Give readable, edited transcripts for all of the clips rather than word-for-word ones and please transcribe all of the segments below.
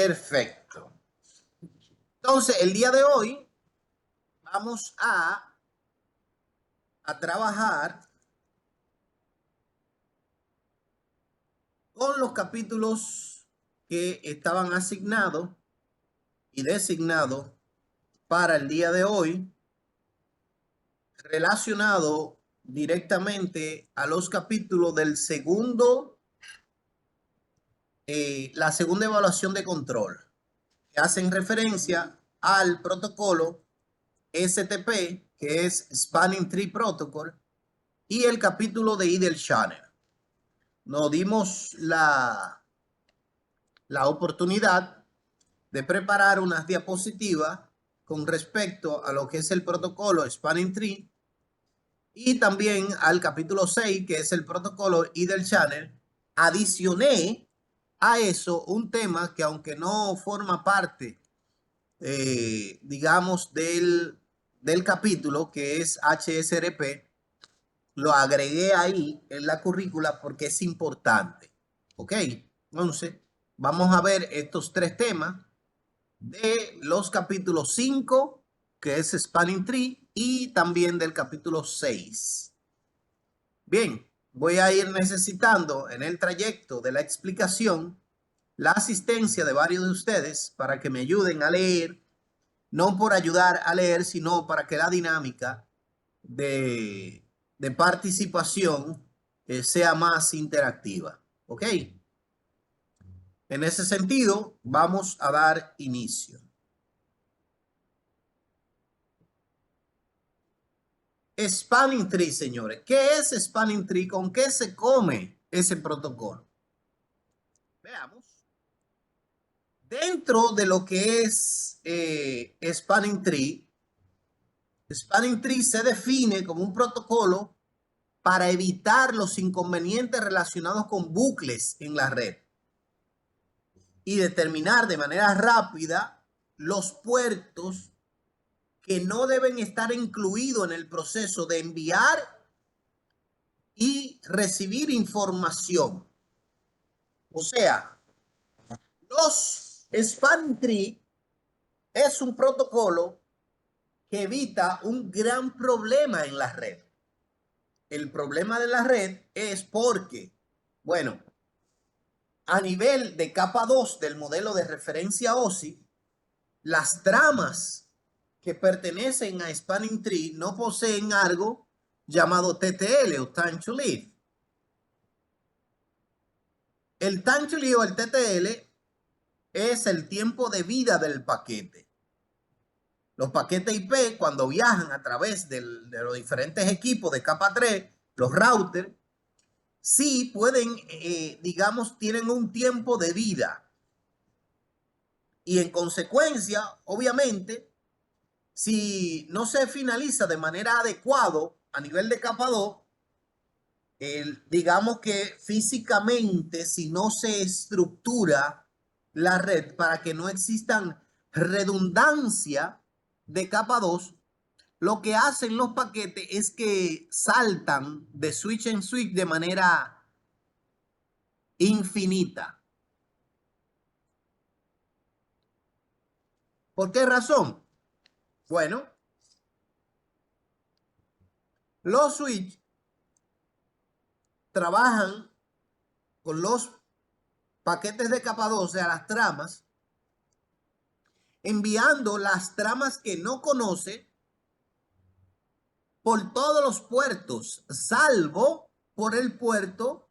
Perfecto. Entonces, el día de hoy vamos a trabajar con los capítulos que estaban asignados y designados para el día de hoy, relacionado directamente a los capítulos del segundo, la segunda evaluación de control, que hacen referencia al protocolo STP, que es Spanning Tree Protocol, y el capítulo de Idle Channel. Nos dimos la oportunidad de preparar unas diapositivas con respecto a lo que es el protocolo Spanning Tree y también al capítulo 6, que es el protocolo Idle Channel. Adicioné a eso un tema que, aunque no forma parte, digamos, del capítulo, que es HSRP, lo agregué ahí en la currícula porque es importante. Ok, entonces vamos a ver estos tres temas de los capítulos 5, que es Spanning Tree, y también del capítulo 6. Bien, voy a ir necesitando en el trayecto de la explicación la asistencia de varios de ustedes para que me ayuden a leer, no por ayudar a leer, sino para que la dinámica de participación sea más interactiva. ¿Ok? En ese sentido, vamos a dar inicio. Spanning Tree, señores. ¿Qué es Spanning Tree? ¿Con qué se come ese protocolo? Veamos. Dentro de lo que es Spanning Tree se define como un protocolo para evitar los inconvenientes relacionados con bucles en la red y determinar de manera rápida los puertos que no deben estar incluidos en el proceso de enviar y recibir información. O sea, los Spanning Tree es un protocolo que evita un gran problema en la red. El problema de la red es porque, bueno, a nivel de capa 2 del modelo de referencia OSI, las tramas que pertenecen a Spanning Tree no poseen algo llamado TTL o Time to Live. El Time to Live o el TTL es el tiempo de vida del paquete. Los paquetes IP, cuando viajan a través de los diferentes equipos de capa 3, los routers, sí pueden, digamos, tienen un tiempo de vida. Y en consecuencia, obviamente, si no se finaliza de manera adecuada a nivel de capa 2, digamos que físicamente, si no se estructura la red para que no existan redundancia de capa 2, lo que hacen los paquetes es que saltan de switch en switch de manera infinita. ¿Por qué razón? Bueno, los switch trabajan con los paquetes de capa 2, o sea, las tramas, enviando las tramas que no conoce por todos los puertos, salvo por el puerto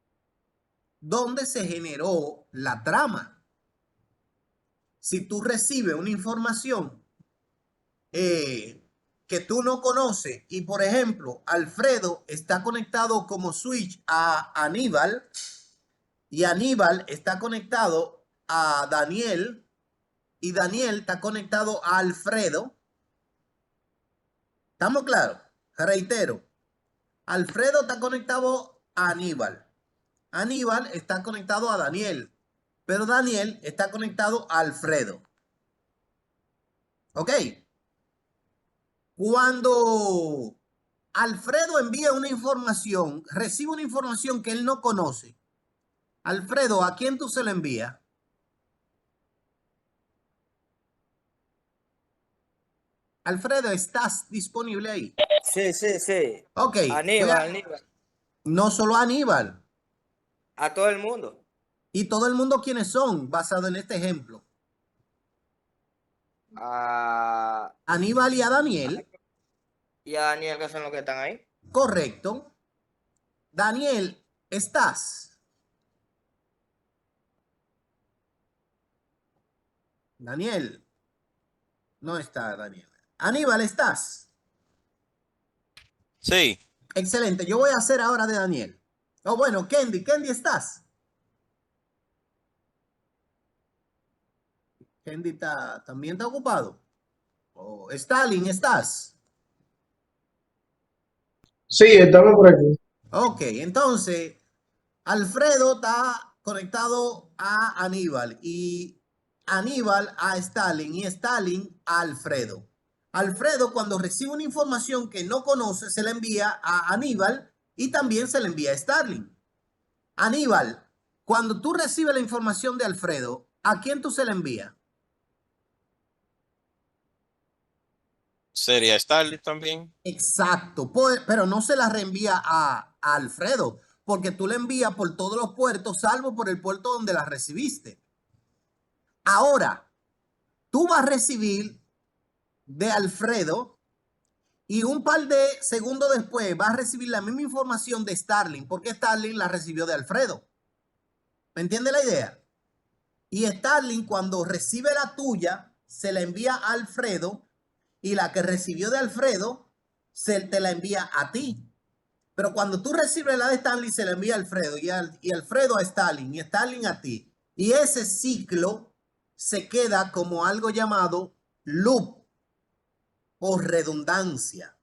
donde se generó la trama. Si tú recibes una información que tú no conoces y, por ejemplo, Alfredo está conectado como switch a Aníbal y Aníbal está conectado a Daniel y Daniel está conectado a Alfredo. ¿Estamos claros? Reitero, Alfredo está conectado a Aníbal. Aníbal está conectado a Daniel, pero Daniel está conectado a Alfredo. ¿Ok? Cuando Alfredo envía una información, recibe una información que él no conoce. Alfredo, ¿a quién tú se la envías? Alfredo, ¿estás disponible ahí? Sí, sí, sí. Ok, Aníbal, Aníbal. no solo a Aníbal. A todo el mundo. ¿Y todo el mundo quiénes son, basado en este ejemplo? A, Aníbal y a Daniel. y a Daniel, que son los que están ahí. Correcto. Daniel, ¿estás? Daniel, no está Daniel. Aníbal, ¿estás? Sí, Excelente. Yo voy a hacer ahora de Daniel. Oh, bueno, Kendi, Kendi, ¿estás? Kendi también está ocupado. Oh, Stalin, ¿estás? Sí, estamos por aquí. Ok, entonces, Alfredo está conectado a Aníbal y Aníbal a Stalin y Stalin a Alfredo. Alfredo, cuando recibe una información que no conoce, se la envía a Aníbal y también se la envía a Stalin. Aníbal, cuando tú recibes la información de Alfredo, ¿a quién tú se la envías? sería Starly también. Exacto, pero no se la reenvía a Alfredo, porque tú la envías por todos los puertos, salvo por el puerto donde la recibiste. Ahora, tú vas a recibir de Alfredo y un par de segundos después vas a recibir la misma información de Starling, porque Starling la recibió de Alfredo. ¿Me entiende la idea? Y Starling, cuando recibe la tuya, se la envía a Alfredo y la que recibió de Alfredo, se te la envía a ti. Pero cuando tú recibes la de Stanley, se la envía a Alfredo y Alfredo a Stalin y Stalin a ti. Y ese ciclo se queda como algo llamado loop o redundancia.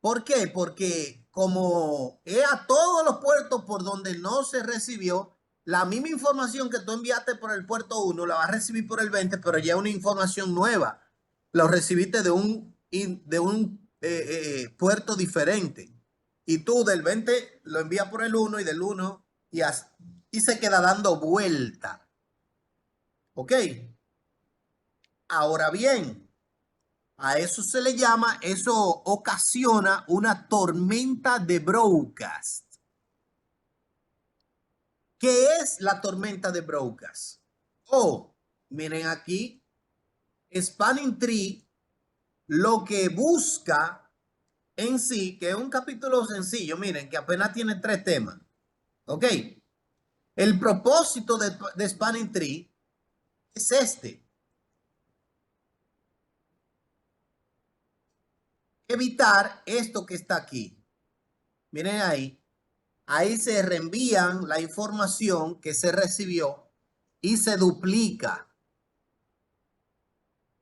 ¿Por qué? Porque como es a todos los puertos por donde no se recibió, la misma información que tú enviaste por el puerto 1 la vas a recibir por el 20, pero ya es una información nueva. Lo recibiste de un puerto diferente. Y tú del 20 lo envías por el 1 y del 1 y se queda dando vuelta. ¿Ok? Ahora bien, a eso se le llama, eso ocasiona una tormenta de broadcast. ¿Qué es la tormenta de broadcast? Oh, miren aquí, Spanning Tree lo que busca en sí, que es un capítulo sencillo, miren, que apenas tiene 3 temas. ¿Ok? El propósito de Spanning Tree es este: evitar esto que está aquí. Miren ahí. Ahí se reenvían la información que se recibió y se duplica.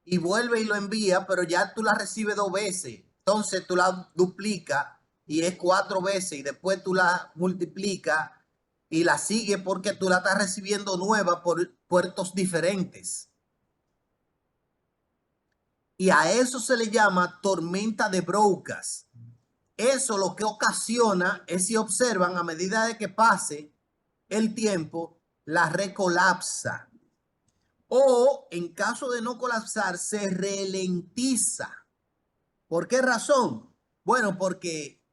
Y vuelve y lo envía, pero ya tú la recibes 2 veces. Entonces tú la duplicas y es 4 veces y después tú la multiplicas y la sigue porque tú la estás recibiendo nueva por puertos diferentes. Y a eso se le llama tormenta de broadcast. Eso lo que ocasiona es, si observan, a medida de que pase el tiempo, la red colapsa. O en caso de no colapsar, se ralentiza. ¿Por qué razón? Bueno, porque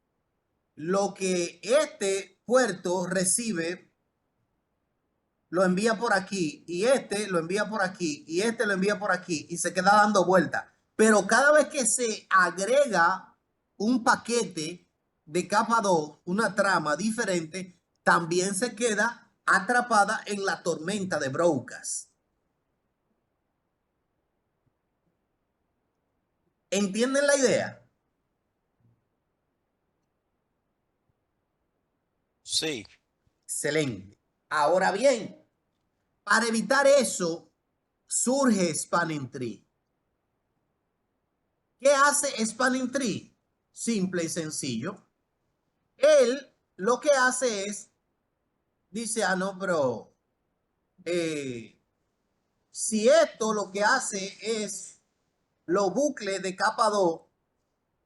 lo que este puerto recibe lo envía por aquí y este lo envía por aquí y este lo envía por aquí y se queda dando vueltas. Pero cada vez que se agrega un paquete de capa 2, una trama diferente, también se queda atrapada en la tormenta de broadcast. ¿Entienden la idea? Sí, Excelente. Ahora bien, para evitar eso, surge Spanning Tree. ¿Qué hace Spanning Tree? Simple y sencillo. Él lo que hace es, dice, ah, no, pero si esto lo que hace es los bucles de capa 2,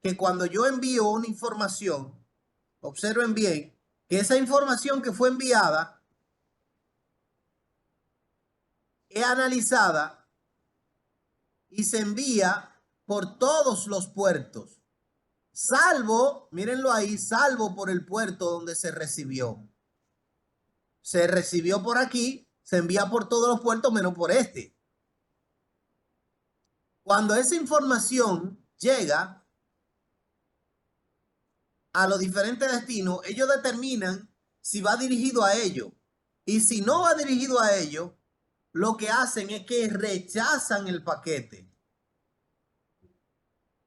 que cuando yo envío una información, observen bien, que esa información que fue enviada es analizada y se envía por todos los puertos, salvo, mírenlo ahí, salvo por el puerto donde se recibió. Se recibió por aquí, se envía por todos los puertos menos por este. Cuando esa información llega a los diferentes destinos, ellos determinan si va dirigido a ellos. Y si no va dirigido a ellos, lo que hacen es que rechazan el paquete.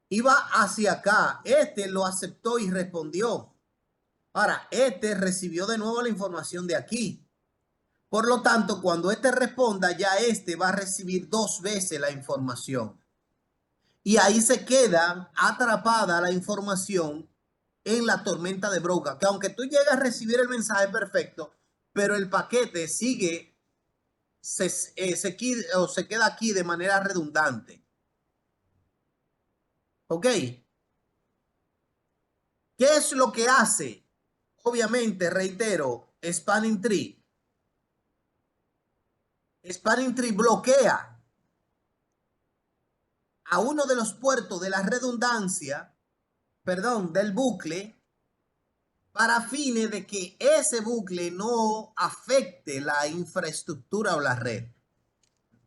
Iba hacia acá. Este lo aceptó y respondió. Ahora, este recibió de nuevo la información de aquí. Por lo tanto, cuando este responda, ya este va a recibir 2 veces la información. Y ahí se queda atrapada la información en la tormenta de Broca. Que aunque tú llegas a recibir el mensaje perfecto, pero el paquete sigue, se queda aquí de manera redundante. ¿Ok? ¿Qué es lo que hace? Obviamente, reitero, Spanning Tree. Spanning Tree bloquea a uno de los puertos de la redundancia, perdón, del bucle, para fines de que ese bucle no afecte la infraestructura o la red.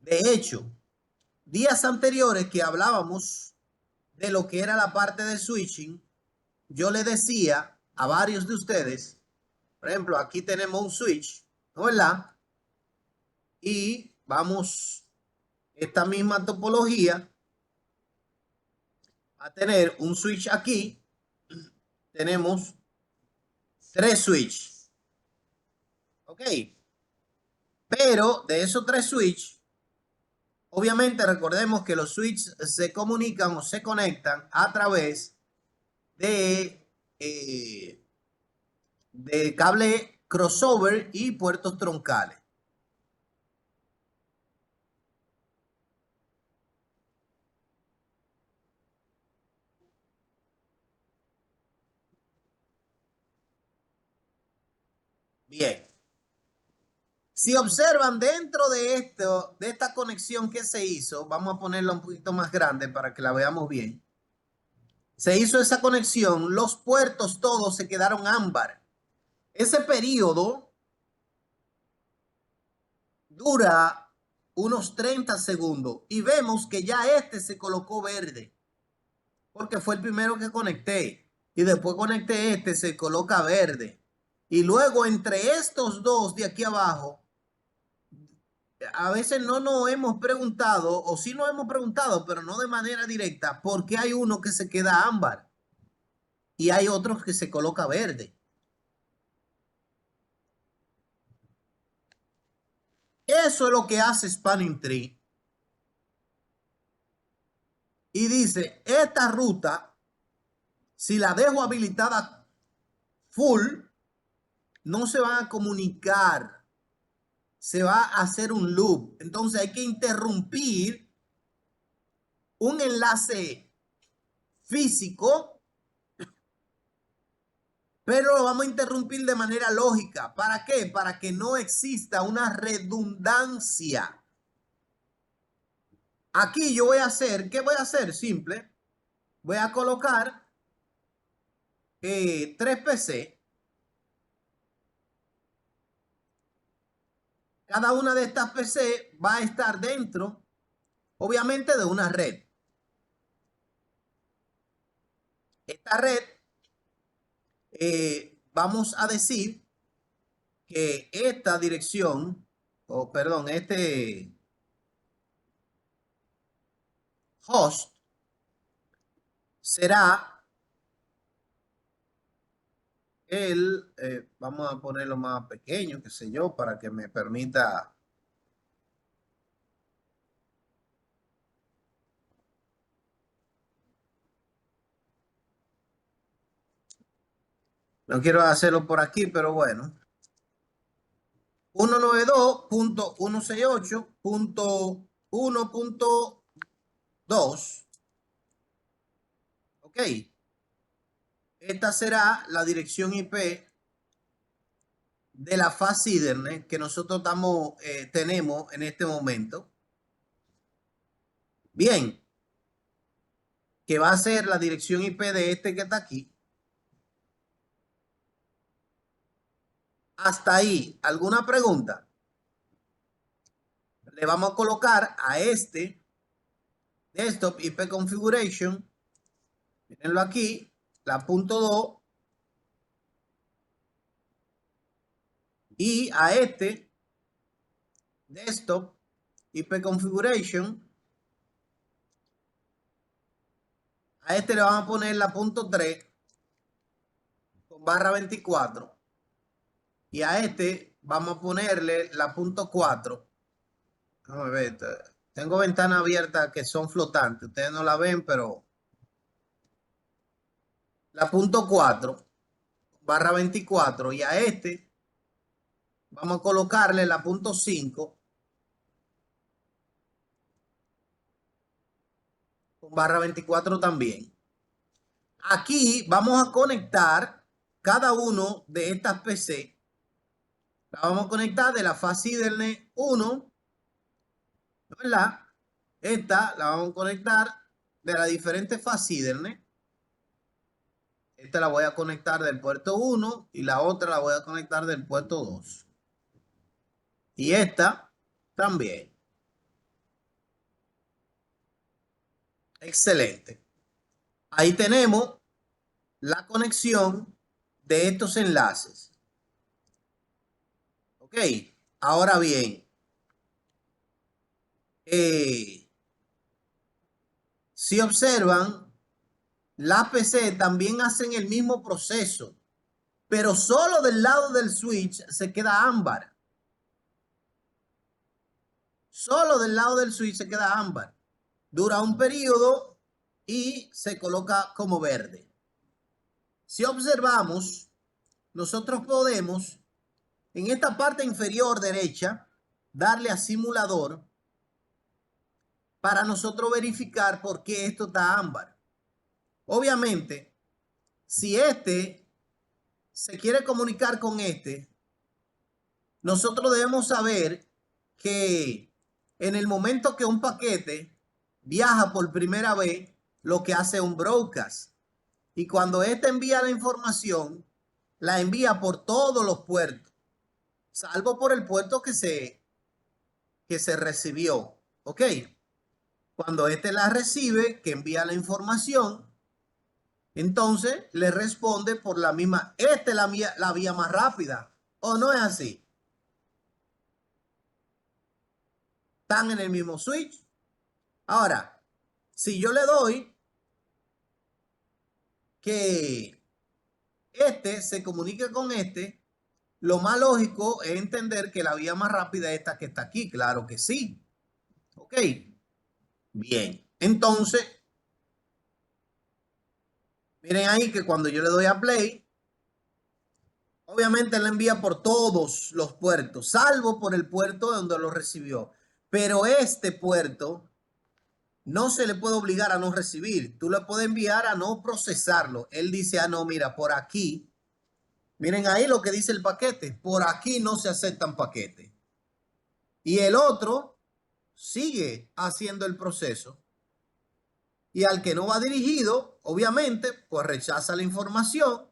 De hecho, días anteriores que hablábamos de lo que era la parte de switching, yo le decía a varios de ustedes, por ejemplo, aquí tenemos un switch, ¿no es verdad? Y vamos, esta misma topología, a tener un switch aquí. Tenemos 3 switches. Ok. Pero de esos 3 switches, obviamente recordemos que los switches se comunican o se conectan a través de cable crossover y puertos troncales. Bien. Si observan dentro de esto, de esta conexión que se hizo, vamos a ponerla un poquito más grande para que la veamos bien. Se hizo esa conexión, los puertos todos se quedaron ámbar. Ese periodo dura unos 30 segundos y vemos que ya este se colocó verde porque fue el primero que conecté y después conecté este, se coloca verde. Y luego entre estos dos de aquí abajo, a veces no nos hemos preguntado, o sí nos hemos preguntado, pero no de manera directa, por qué hay uno que se queda ámbar y hay otros que se coloca verde. Eso es lo que hace Spanning Tree. Y dice, esta ruta, si la dejo habilitada full, no se van a comunicar. Se va a hacer un loop. Entonces hay que interrumpir un enlace físico, pero lo vamos a interrumpir de manera lógica. ¿Para qué? Para que no exista una redundancia. Aquí yo voy a hacer, ¿qué voy a hacer? Simple. Voy a colocar 3 PC. Cada una de estas PC va a estar dentro, obviamente, de una red. Esta red, vamos a decir que esta dirección, o perdón, este host será vamos a ponerlo más pequeño, qué sé yo, para que me permita. No quiero hacerlo por aquí, pero bueno. 192.168.1.2. Ok. Esta será la dirección IP de la fase Ethernet que nosotros tenemos en este momento. Bien, que va a ser la dirección IP de este que está aquí. Hasta ahí, ¿alguna pregunta? Le vamos a colocar a este desktop IP configuration, mírenlo aquí, la punto 2, y a este desktop IP configuration, a este le vamos a poner la punto 3 con barra 24 y a este vamos a ponerle la punto 4. Vamos a ver, tengo ventanas abiertas que son flotantes, ustedes no la ven, pero la punto 4 barra 24 y a este vamos a colocarle la punto 5 con barra 24 también. Aquí vamos a conectar cada uno de estas PC. La vamos a conectar de la fase Ethernet 1, ¿verdad? Esta la vamos a conectar de las diferentes fases Ethernet. Esta la voy a conectar del puerto 1 y la otra la voy a conectar del puerto 2. Y esta también. Excelente. Ahí tenemos la conexión de estos enlaces. Ok, ahora bien, si observan, las PC también hacen el mismo proceso, pero solo del lado del switch se queda ámbar. Solo del lado del switch se queda ámbar. Dura un periodo y se coloca como verde. Si observamos, nosotros podemos en esta parte inferior derecha darle a simulador para nosotros verificar por qué esto está ámbar. Obviamente, si este se quiere comunicar con este, nosotros debemos saber que en el momento que un paquete viaja por primera vez, lo que hace un broadcast. Y cuando este envía la información, la envía por todos los puertos, salvo por el puerto que se recibió. ¿Ok? Cuando este la recibe, que envía la información, entonces le responde por la misma. Esta es la vía más rápida. ¿O no es así? Están en el mismo switch. Ahora, si yo le doy que este se comunique con este, lo más lógico es entender que la vía más rápida es esta que está aquí. Claro que sí. Ok. Bien. Entonces, miren ahí que cuando yo le doy a play, obviamente la envía por todos los puertos, salvo por el puerto donde lo recibió. Pero este puerto no se le puede obligar a no recibir. Tú le puedes enviar a no procesarlo. Él dice, ah, no, mira, por aquí. Miren ahí lo que dice el paquete. Por aquí no se aceptan paquetes. Y el otro sigue haciendo el proceso. Y al que no va dirigido, obviamente, pues rechaza la información.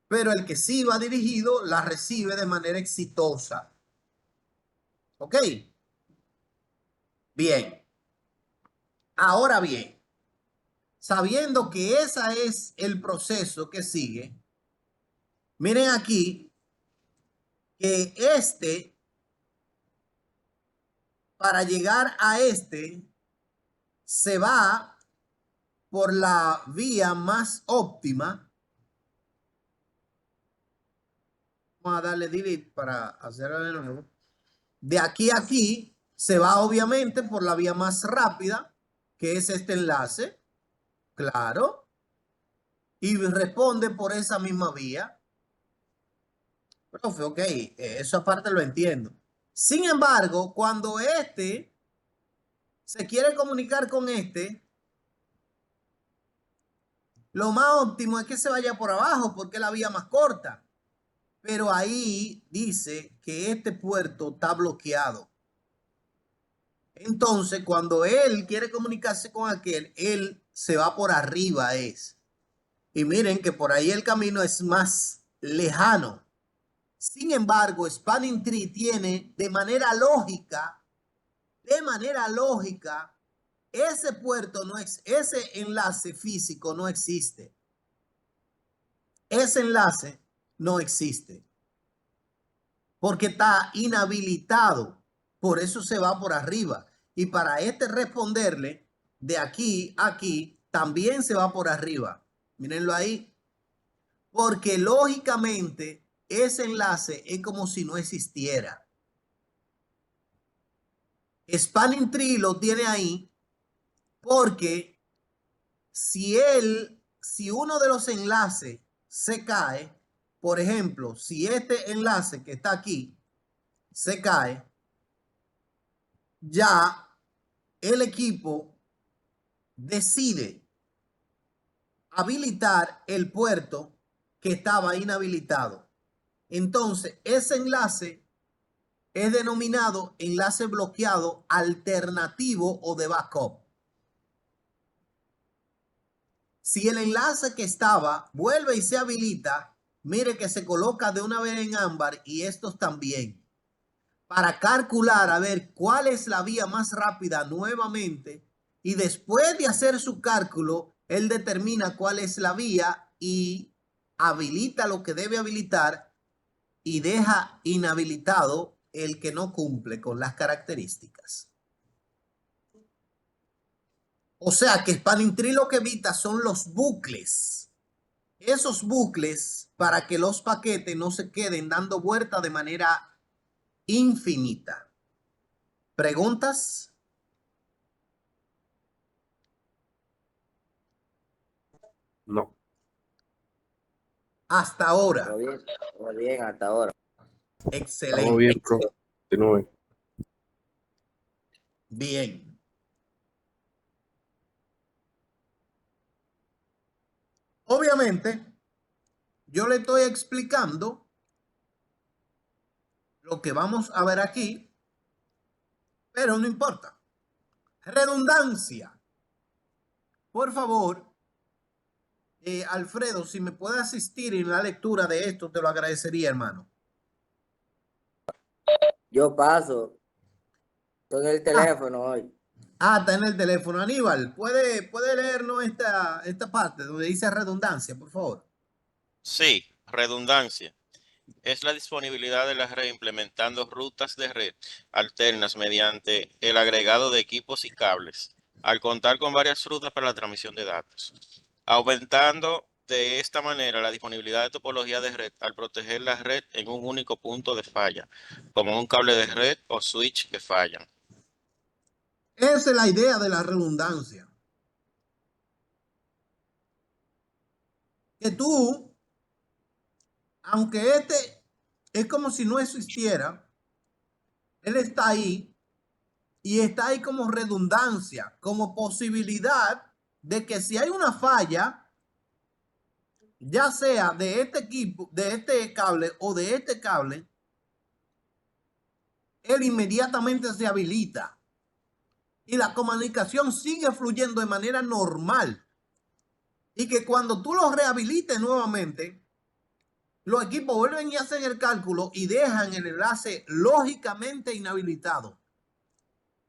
Pero el que sí va dirigido la recibe de manera exitosa. ¿Ok? Bien. Ahora bien, sabiendo que ese es el proceso que sigue, miren aquí que para llegar a se va por la vía más óptima. Vamos a darle delete para hacerlo de nuevo. De aquí a aquí se va obviamente por la vía más rápida, que es este enlace. Claro. Y responde por esa misma vía. Profe, ok, eso aparte lo entiendo. Sin embargo, cuando se quiere comunicar con lo más óptimo es que se vaya por abajo porque es la vía más corta. Pero ahí dice que este puerto está bloqueado. Entonces, cuando él quiere comunicarse con aquel, él se va por arriba es. Y miren que por ahí el camino es más lejano. Sin embargo, Spanning Tree tiene de manera lógica, ese puerto no es, ese enlace físico no existe. Ese enlace no existe. Porque está inhabilitado. Por eso se va por arriba. Y para responderle de aquí a aquí, también se va por arriba. Mírenlo ahí. Porque lógicamente ese enlace es como si no existiera. Spanning Tree lo tiene ahí porque si uno de los enlaces se cae, por ejemplo, si este enlace que está aquí se cae, ya el equipo decide habilitar el puerto que estaba inhabilitado. Entonces, ese enlace es denominado enlace bloqueado alternativo o de backup. Si el enlace que estaba vuelve y se habilita, mire que se coloca de una vez en ámbar y estos también. Para calcular a ver cuál es la vía más rápida nuevamente y después de hacer su cálculo, él determina cuál es la vía y habilita lo que debe habilitar y deja inhabilitado el que no cumple con las características. O sea que Spanning Tree lo que evita son los bucles. Esos bucles para que los paquetes no se queden dando vuelta de manera infinita. ¿Preguntas? No. Hasta ahora. Todo bien hasta ahora. Estamos Excelente. bien, bro. Continúe. Bien. Obviamente, yo le estoy explicando lo que vamos a ver aquí, pero no importa. Redundancia. Por favor, Alfredo, si me puede asistir en la lectura de esto, te lo agradecería, hermano. Yo paso. Estoy en el teléfono hoy. Está en el teléfono. Aníbal, ¿puede leernos esta parte donde dice redundancia, por favor? Sí, redundancia. Es la disponibilidad de la red implementando rutas de red alternas mediante el agregado de equipos y cables, al contar con varias rutas para la transmisión de datos, aumentando de esta manera la disponibilidad de topología de red al proteger la red en un único punto de falla, como un cable de red o switch que fallan. Esa es la idea de la redundancia. Que tú, aunque es como si no existiera, él está ahí y está ahí como redundancia, como posibilidad de que si hay una falla, ya sea de este equipo, de este cable o de este cable, él inmediatamente se habilita y la comunicación sigue fluyendo de manera normal. Y que cuando tú lo rehabilites nuevamente, los equipos vuelven y hacen el cálculo y dejan el enlace lógicamente inhabilitado.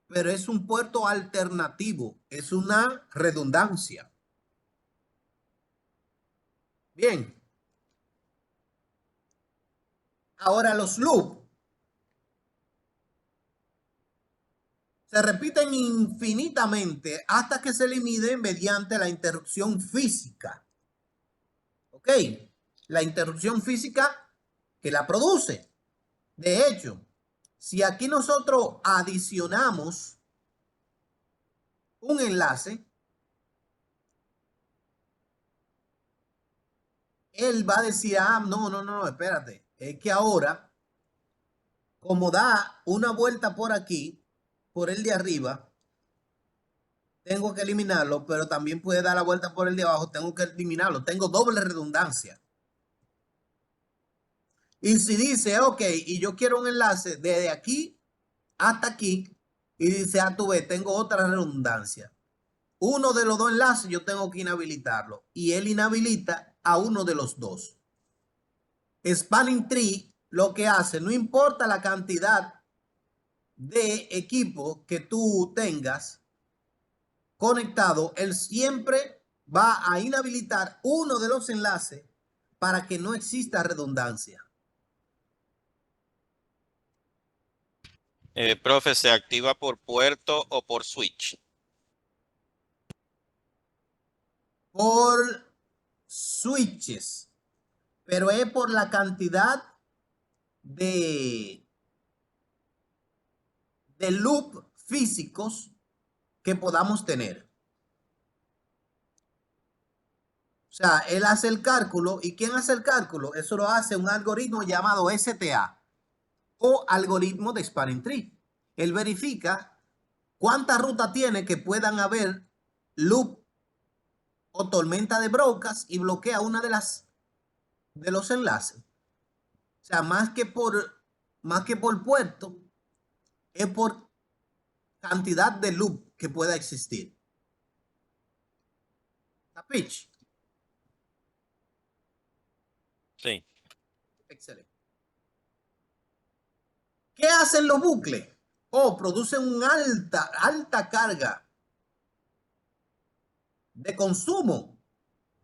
Pero es un puerto alternativo, es una redundancia. Bien. Ahora los loops se repiten infinitamente hasta que se eliminen mediante la interrupción física. ¿Ok? La interrupción física que la produce. De hecho, si aquí nosotros adicionamos un enlace, él va a decir, no, espérate. Es que ahora, como da una vuelta por aquí, por el de arriba, tengo que eliminarlo, pero también puede dar la vuelta por el de abajo, tengo que eliminarlo. Tengo doble redundancia. Y si dice, ok, y yo quiero un enlace desde aquí hasta aquí, y dice, a tu vez, tengo otra redundancia. Uno de los dos enlaces yo tengo que inhabilitarlo y él inhabilita a uno de los dos. Spanning Tree lo que hace, no importa la cantidad de equipo que tú tengas conectado, él siempre va a inhabilitar uno de los enlaces para que no exista redundancia. Profe, ¿se activa por puerto o por switch? Por switches, pero es por la cantidad de loop físicos que podamos tener. O sea, él hace el cálculo. ¿Y quién hace el cálculo? Eso lo hace un algoritmo llamado STA o algoritmo de Spanning Tree. Él verifica cuánta ruta tiene que puedan haber loop o tormenta de brocas y bloquea una de los enlaces. O sea, más que por puerto, es por cantidad de loop que pueda existir. ¿Capich? Sí. Excelente. ¿Qué hacen los bucles? Producen una alta carga de consumo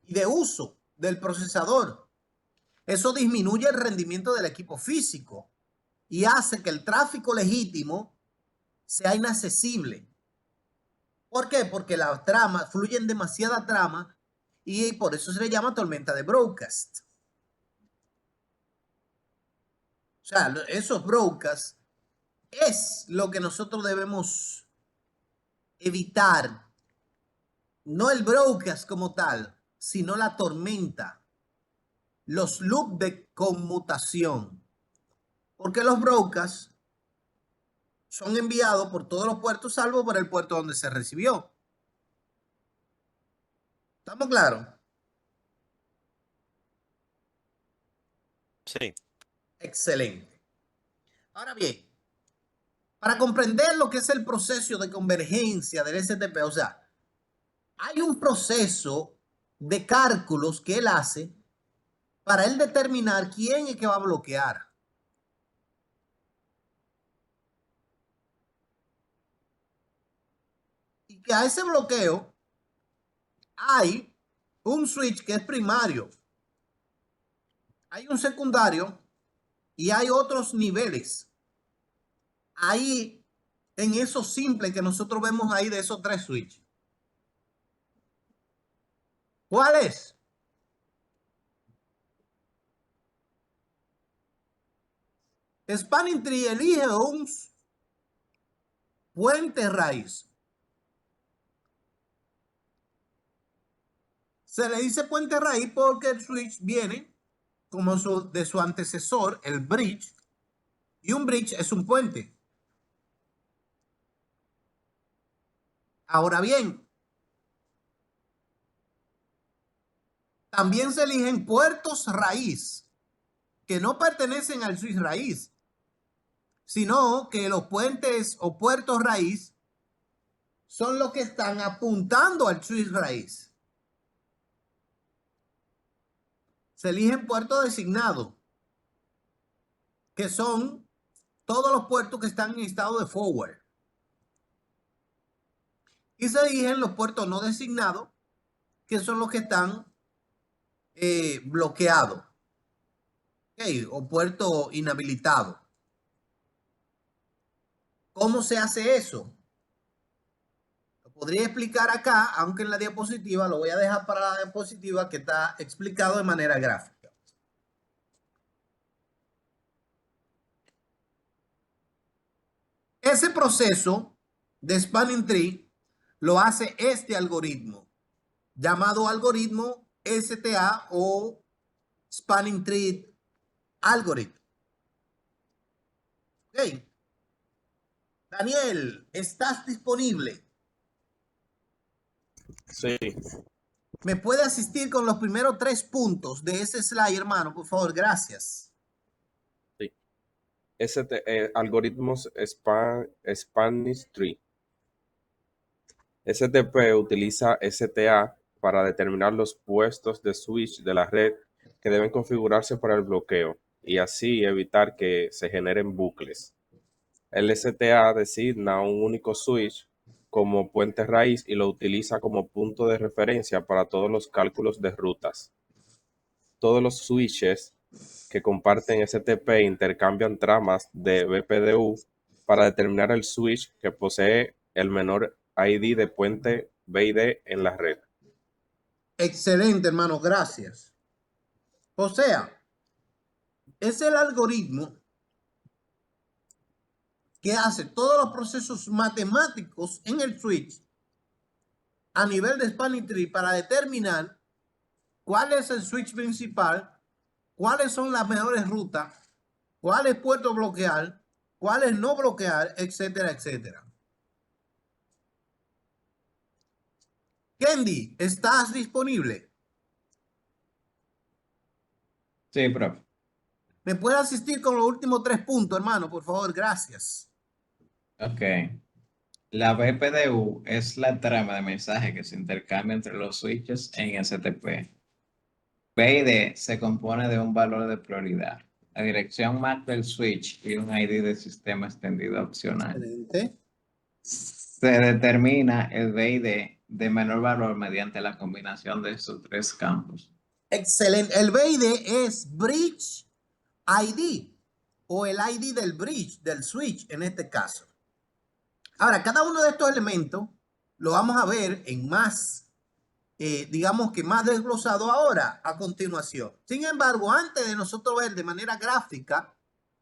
y de uso del procesador. Eso disminuye el rendimiento del equipo físico y hace que el tráfico legítimo sea inaccesible. ¿Por qué? Porque las tramas fluyen demasiada trama y por eso se le llama tormenta de broadcast. O sea, esos broadcasts es lo que nosotros debemos evitar. No el broadcast como tal, sino la tormenta. Los loops de conmutación. Porque los broadcasts son enviados por todos los puertos, salvo por el puerto donde se recibió. ¿Estamos claros? Sí. Excelente. Ahora bien, para comprender lo que es el proceso de convergencia del STP, o sea, hay un proceso de cálculos que él hace para él determinar quién es que va a bloquear. Y que a ese bloqueo hay un switch que es primario, hay un secundario y hay otros niveles. Ahí, en eso simple que nosotros vemos ahí de esos tres switches. ¿Cuál es? Spanning Tree elige un puente raíz. Se le dice puente raíz porque el switch viene como de su antecesor, el bridge, y un bridge es un puente. Ahora bien, también se eligen puertos raíz, que no pertenecen al switch raíz, sino que los puentes o puertos raíz son los que están apuntando al switch raíz. Se eligen puertos designados, que son todos los puertos que están en estado de forward. Y se eligen los puertos no designados, que son los que están bloqueados, ¿okay? O puerto inhabilitado. ¿Cómo se hace eso? Lo podría explicar acá, aunque en la diapositiva lo voy a dejar para la diapositiva que está explicado de manera gráfica. Ese proceso de Spanning Tree lo hace este algoritmo, llamado algoritmo STA o Spanning Tree Algorithm. Ok. Daniel, ¿estás disponible? Sí. ¿Me puede asistir con los primeros 3 puntos de ese slide, hermano? Por favor, gracias. Sí. algoritmos Spanish Tree. STP utiliza STA para determinar los puestos de switch de la red que deben configurarse para el bloqueo y así evitar que se generen bucles. El STA designa un único switch como puente raíz y lo utiliza como punto de referencia para todos los cálculos de rutas. Todos los switches que comparten STP intercambian tramas de BPDU para determinar el switch que posee el menor ID de puente BID en la red. Excelente, hermano, gracias. O sea, es el algoritmo que hace todos los procesos matemáticos en el switch a nivel de spanning tree para determinar cuál es el switch principal, cuáles son las mejores rutas, cuáles puertos bloquear, cuáles no bloquear, etcétera, etcétera. Kendi, ¿estás disponible? Sí, profe. ¿Me puede asistir con los últimos 3 puntos, hermano? Por favor, gracias. Ok. La BPDU es la trama de mensaje que se intercambia entre los switches en STP. B y D se compone de un valor de prioridad, la dirección MAC del switch y un ID de sistema extendido opcional. Excelente. Se determina el B y D de menor valor mediante la combinación de estos 3 campos. Excelente. El BID es Bridge ID o el ID del bridge, del switch en este caso. Ahora, cada uno de estos elementos lo vamos a ver en más, digamos que más desglosado ahora, a continuación. Sin embargo, antes de nosotros ver de manera gráfica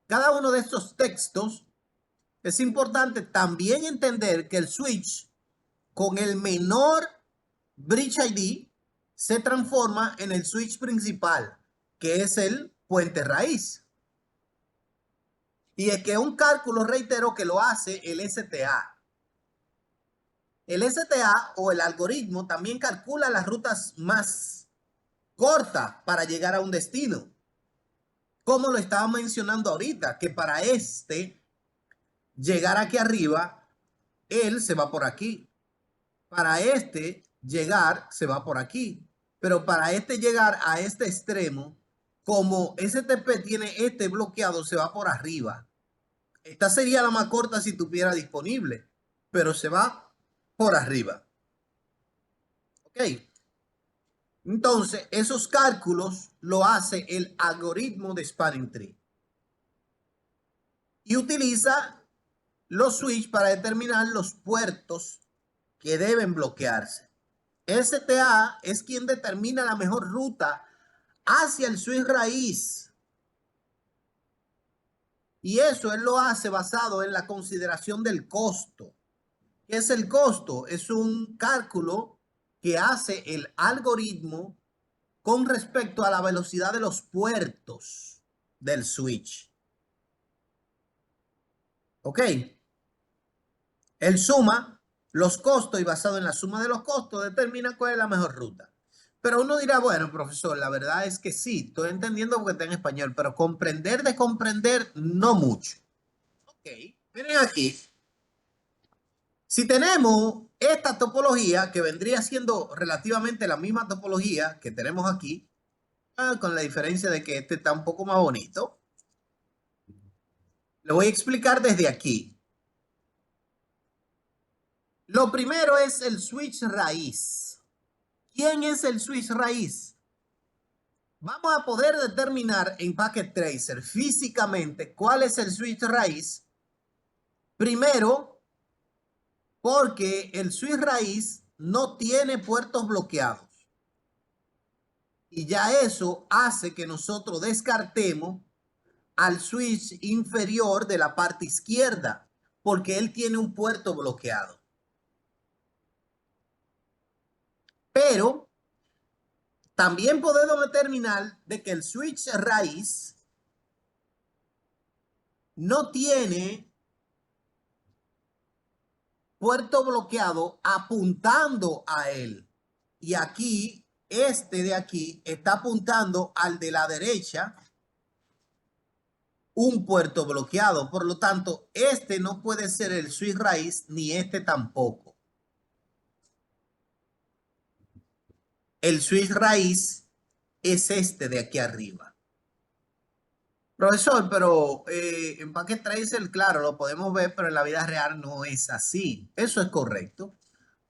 cada uno de estos textos, es importante también entender que el switch con el menor Bridge ID se transforma en el switch principal, que es el puente raíz. Y es que un cálculo, reitero, que lo hace el STA. El STA o el algoritmo también calcula las rutas más cortas para llegar a un destino. Como lo estaba mencionando ahorita, que para llegar aquí arriba, él se va por aquí. Para llegar, se va por aquí. Pero para llegar a este extremo, como STP tiene bloqueado, se va por arriba. Esta sería la más corta si tuviera disponible, pero se va por arriba. Ok. Entonces, esos cálculos lo hace el algoritmo de Spanning Tree. Y utiliza los switch para determinar los puertos que deben bloquearse. STA es quien determina la mejor ruta hacia el switch raíz. Y eso él lo hace basado en la consideración del costo. ¿Qué es el costo? Es un cálculo que hace el algoritmo con respecto a la velocidad de los puertos del switch. ¿Ok? Él suma los costos y basado en la suma de los costos determina cuál es la mejor ruta. Pero uno dirá, bueno, profesor, la verdad es que sí, estoy entendiendo porque está en español, pero comprender de comprender, no mucho. Ok, miren aquí. Si tenemos esta topología, que vendría siendo relativamente la misma topología que tenemos aquí, con la diferencia de que este está un poco más bonito, lo voy a explicar desde aquí. Lo primero es el switch raíz. ¿Quién es el switch raíz? Vamos a poder determinar en Packet Tracer físicamente cuál es el switch raíz. Primero, porque el switch raíz no tiene puertos bloqueados. Y ya eso hace que nosotros descartemos al switch inferior de la parte izquierda, porque él tiene un puerto bloqueado. Pero también podemos determinar de que el switch raíz no tiene puerto bloqueado apuntando a él. Y aquí, de aquí, está apuntando al de la derecha. un puerto bloqueado. Por lo tanto, este no puede ser el switch raíz ni este tampoco. El switch raíz es este de aquí arriba. Profesor, pero en Packet Tracer, claro, lo podemos ver, pero en la vida real no es así. Eso es correcto.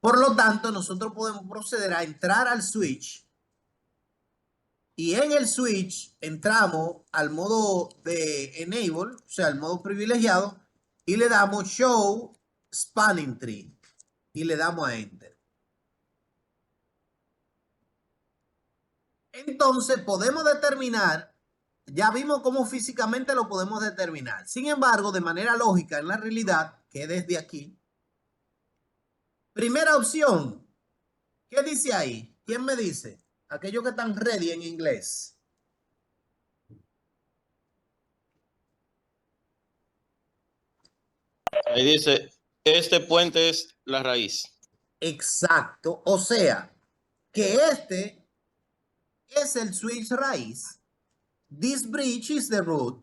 Por lo tanto, nosotros podemos proceder a entrar al switch y en el switch entramos al modo de enable, o sea, el modo privilegiado, y le damos show spanning tree y le damos a enter. Entonces podemos determinar, ya vimos cómo físicamente lo podemos determinar. Sin embargo, de manera lógica, en la realidad, que desde aquí, primera opción, ¿qué dice ahí? ¿Quién me dice? Aquellos que están ready en inglés. Ahí dice, este puente es la raíz. Exacto. O sea, que este es el switch raíz. This bridge is the root.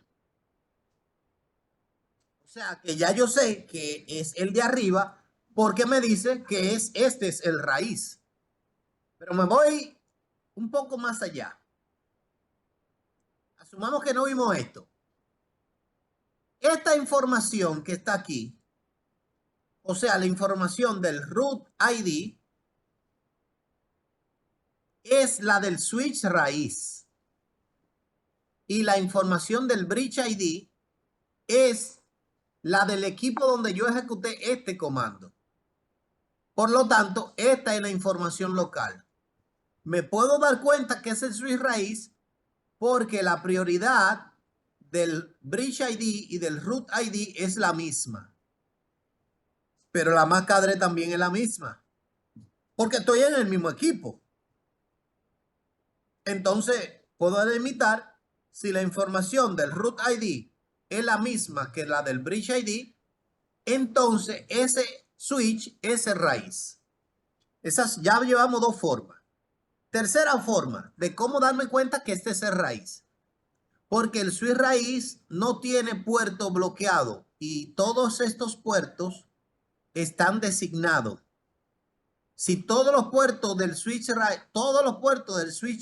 O sea, que ya yo sé que es el de arriba porque me dice que este es el raíz. Pero me voy un poco más allá. Asumamos que no vimos esto. Esta información que está aquí, o sea, la información del root ID, es la del switch raíz. Y la información del bridge ID es la del equipo donde yo ejecuté este comando. Por lo tanto, esta es la información local. Me puedo dar cuenta que es el switch raíz porque la prioridad del bridge ID y del root ID es la misma. Pero la MAC address también es la misma. Porque estoy en el mismo equipo. Entonces, puedo delimitar si la información del root ID es la misma que la del bridge ID, entonces ese switch es el raíz. Esas ya llevamos dos formas. Tercera forma de cómo darme cuenta que este es el raíz. Porque el switch raíz no tiene puerto bloqueado y todos estos puertos están designados. Si todos los puertos del switch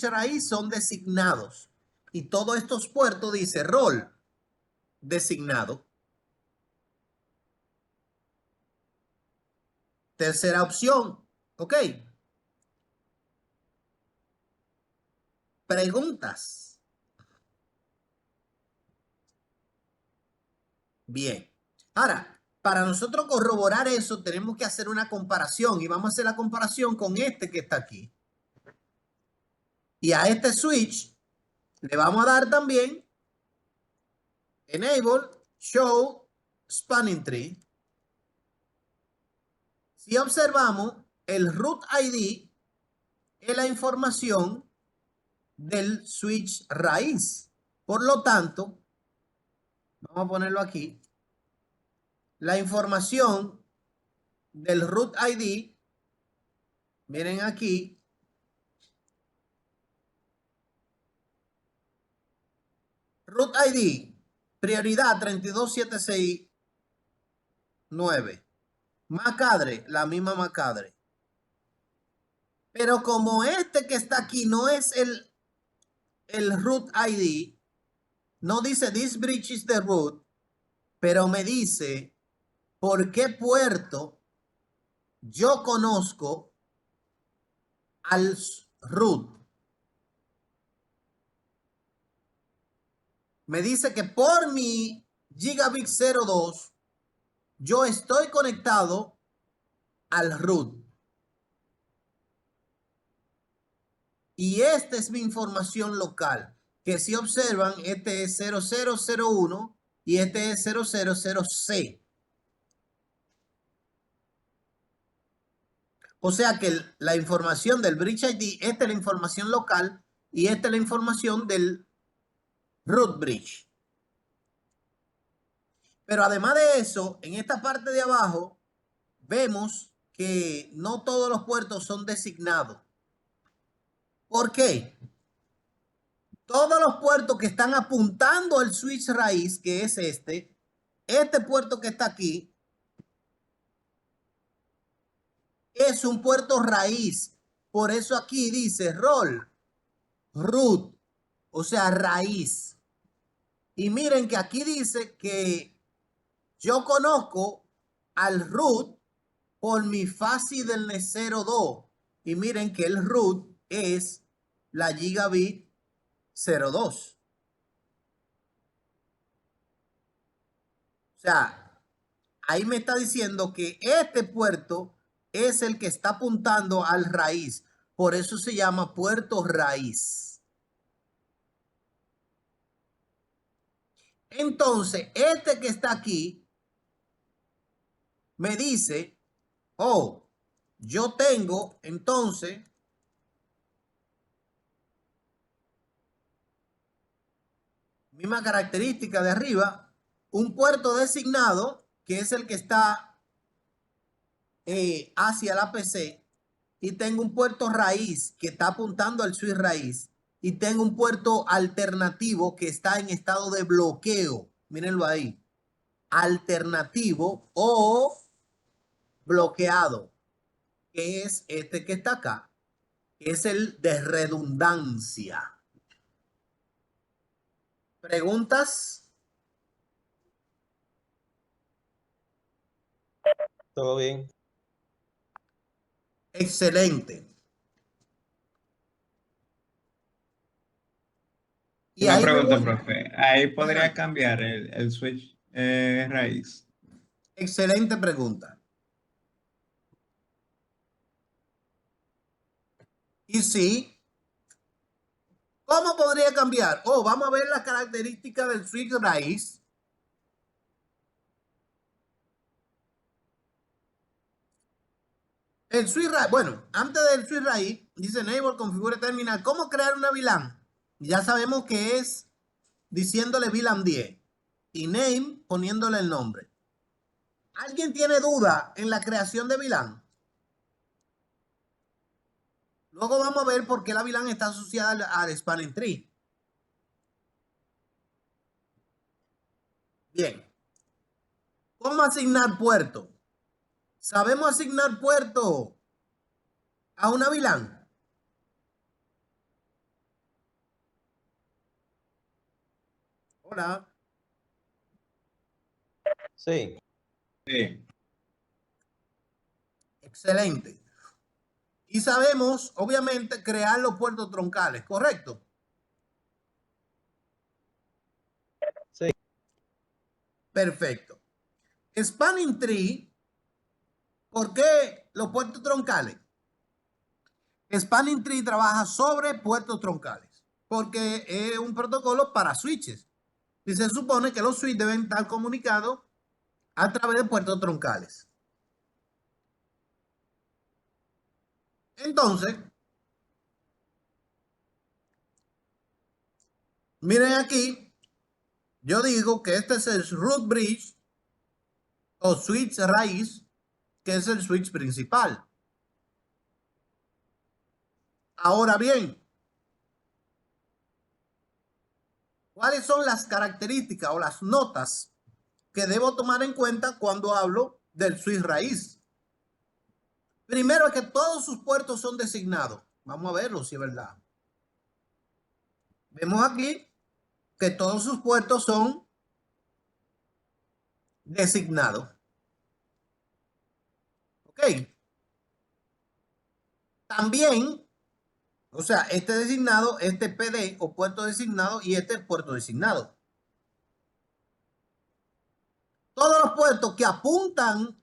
raíz son designados y todos estos puertos dice rol designado. Tercera opción, ¿ok? Preguntas. Bien. Ahora, para nosotros corroborar eso, tenemos que hacer una comparación y vamos a hacer la comparación con este que está aquí. Y a este switch le vamos a dar también enable show spanning tree. Si observamos, el root ID es la información del switch raíz. Por lo tanto, vamos a ponerlo aquí. La información del root ID, miren aquí, root ID, prioridad 32769. MAC address, la misma MAC address. Pero como este que está aquí no es el root ID, no dice this bridge is the root, pero me dice por qué puerto yo conozco al root. Me dice que por mi Gigabit 02 yo estoy conectado al root. Y esta es mi información local, que si observan, este es 0001 y este es 000C. O sea que la información del bridge ID, esta es la información local y esta es la información del root bridge. Pero además de eso, en esta parte de abajo, vemos que no todos los puertos son designados. ¿Por qué? todos los puertos que están apuntando al switch raíz, que es este puerto que está aquí, es un puerto raíz. Por eso aquí dice root, o sea, raíz. Y miren que aquí dice que yo conozco al root por mi fase del NES02. Y miren que el root es la gigabit 02. O sea, ahí me está diciendo que este puerto es el que está apuntando al raíz. Por eso se llama puerto raíz. Entonces, este que está aquí me dice, oh, yo tengo entonces misma característica de arriba, un puerto designado que es el que está hacia la PC, y tengo un puerto raíz que está apuntando al switch raíz, y tengo un puerto alternativo que está en estado de bloqueo. Mírenlo ahí, alternativo o bloqueado, que es este que está acá, que es el de redundancia. ¿Preguntas? Todo bien. Excelente. Y Una ahí me pregunta, voy. profe. Ahí podría Adelante. cambiar el switch raíz. Excelente pregunta. Y sí, ¿cómo podría cambiar? Oh, vamos a ver las características del switch raíz. El switch raíz, bueno, antes del switch raíz, dice enable, configure terminal. ¿Cómo crear una VLAN? Ya sabemos que es diciéndole VLAN 10 y name poniéndole el nombre. ¿Alguien tiene duda en la creación de VLAN? Luego vamos a ver por qué la VLAN está asociada al spanning tree. Bien. ¿Cómo asignar puerto? ¿Sabemos asignar puerto a una VLAN? Hola. Sí. Sí. Excelente. Y sabemos, obviamente, crear los puertos troncales, ¿correcto? Sí. Perfecto. Spanning Tree, ¿por qué los puertos troncales? Spanning Tree trabaja sobre puertos troncales porque es un protocolo para switches. Y se supone que los switches deben estar comunicados a través de puertos troncales. Entonces, miren aquí, yo digo que este es el root bridge o switch raíz, que es el switch principal. Ahora bien, ¿cuáles son las características o las notas que debo tomar en cuenta cuando hablo del switch raíz? Primero es que todos sus puertos son designados. Vamos a verlo si es verdad. Vemos aquí que todos sus puertos son designados. ¿Ok? También, o sea, este designado, este PD o puerto designado y este puerto designado. Todos los puertos que apuntan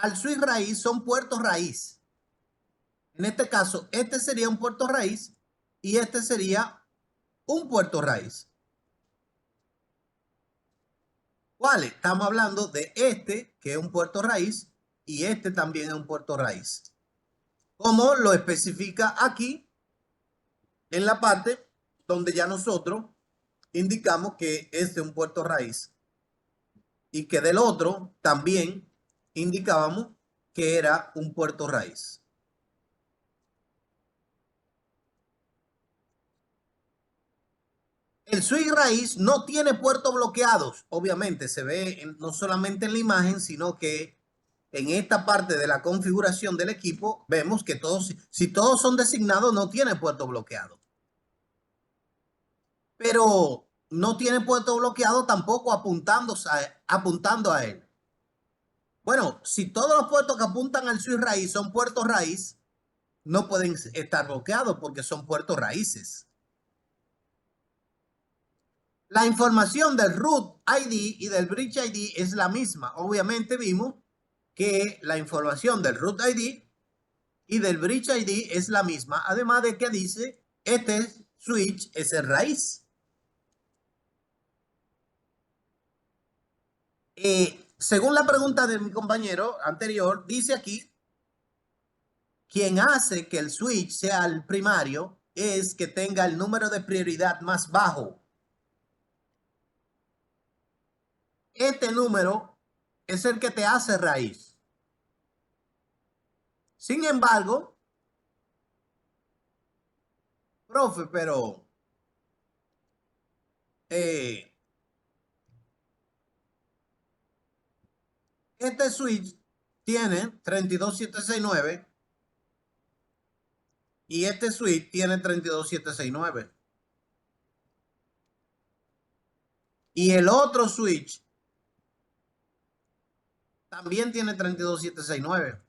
al switch raíz son puertos raíz. En este caso, este sería un puerto raíz y este sería un puerto raíz. ¿Cuál? Estamos hablando de este, que es un puerto raíz, y este también es un puerto raíz. Como lo especifica aquí en la parte donde ya nosotros indicamos que este es un puerto raíz y que del otro también indicábamos que era un puerto raíz. El switch raíz no tiene puertos bloqueados. Obviamente se ve no solamente en la imagen, sino que en esta parte de la configuración del equipo vemos que todos, si todos son designados, no tiene puerto bloqueado. Pero no tiene puerto bloqueado tampoco apuntando a él. Bueno, si todos los puertos que apuntan al switch raíz son puertos raíz, no pueden estar bloqueados porque son puertos raíces. La información del root ID y del bridge ID es la misma. Obviamente vimos que la información del root ID y del bridge ID es la misma. Además de que dice, este switch es el raíz. Según la pregunta de mi compañero anterior, dice aquí, quien hace que el switch sea el primario es que tenga el número de prioridad más bajo. Este número es el que te hace raíz. Sin embargo, profe, pero este switch tiene 32769 y este switch tiene 32769. Y el otro switch también tiene 32769.